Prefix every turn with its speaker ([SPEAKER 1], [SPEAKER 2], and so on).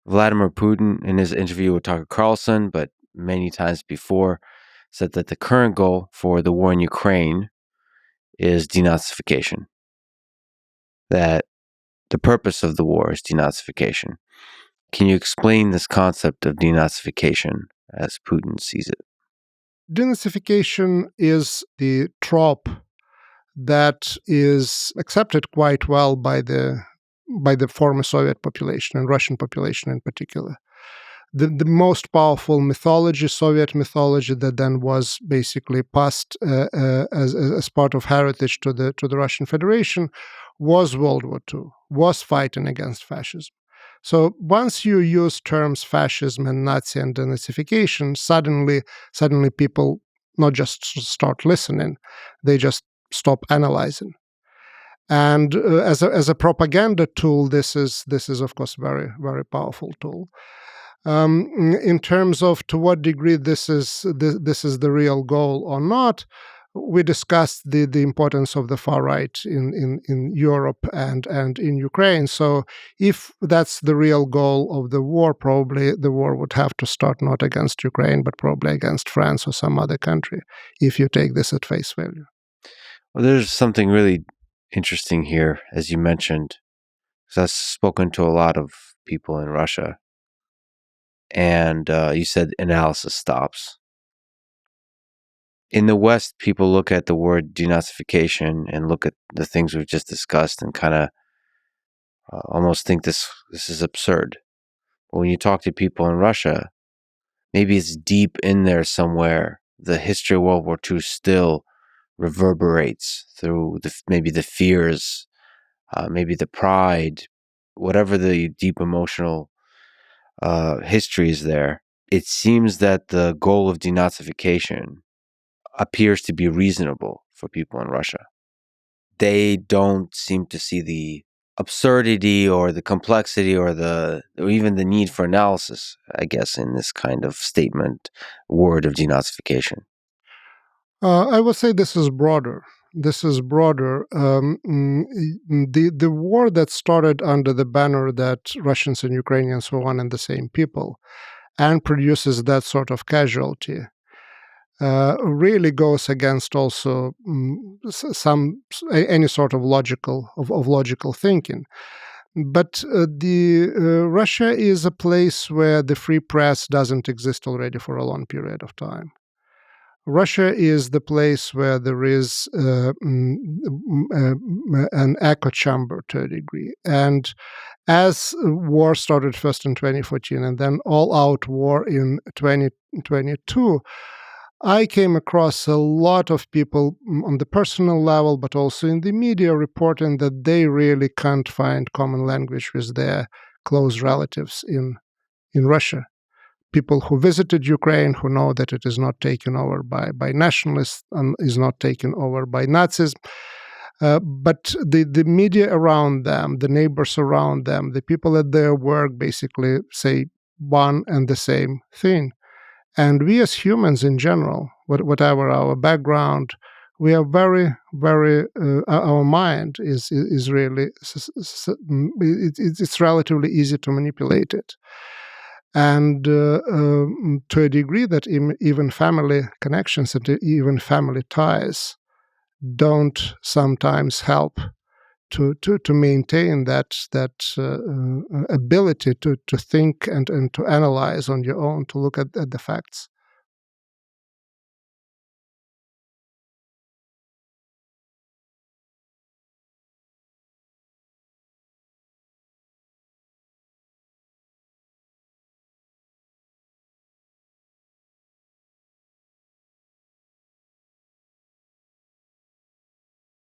[SPEAKER 1] Vladimir Putin, in his interview with Tucker Carlson, but many times before, said that the current goal for the war in Ukraine is denazification. That the purpose of the war is denazification. Can you explain this concept of denazification as Putin sees it?
[SPEAKER 2] Denazification is the trope that is accepted quite well by the former Soviet population and Russian population in particular. The most powerful mythology, Soviet mythology, that then was basically passed as part of heritage to the Russian Federation, was World War II, was fighting against fascism. So once you use terms fascism and Nazi and denazification, suddenly people not just start listening, they just stop analyzing. And as a propaganda tool, this is of course very, very powerful tool. In terms of to what degree this is the real goal or not, we discussed the importance of the far right in Europe and in Ukraine. So if that's the real goal of the war, probably the war would have to start not against Ukraine, but probably against France or some other country, if you take this at face value.
[SPEAKER 1] Well, there's something really interesting here, as you mentioned, because I've spoken to a lot of people in Russia, and you said analysis stops. In the West, people look at the word denazification and look at the things we've just discussed and kind of almost think this is absurd. But when you talk to people in Russia, maybe it's deep in there somewhere. The history of World War II still reverberates through maybe the fears, maybe the pride, whatever the deep emotional history is there. It seems that the goal of denazification appears to be reasonable for people in Russia. They don't seem to see the absurdity or the complexity or even the need for analysis, I guess, in this kind of statement word of denazification.
[SPEAKER 2] I would say this is broader. The war that started under the banner that Russians and Ukrainians were one and the same people, and produces that sort of casualty, really goes against also any sort of logical thinking. But Russia is a place where the free press doesn't exist already for a long period of time. Russia is the place where there is an echo chamber to a degree. And as war started first in 2014 and then all-out war in 2022, I came across a lot of people on the personal level, but also in the media, reporting that they really can't find common language with their close relatives in Russia. People who visited Ukraine, who know that it is not taken over by nationalists and is not taken over by Nazis. But the media around them, the neighbors around them, the people at their work basically say one and the same thing. And we as humans in general, whatever our background, we are very, very, our mind is really, it's relatively easy to manipulate it. And to a degree that even family connections and even family ties don't sometimes help to maintain that ability to think and to analyze on your own, to look at the facts.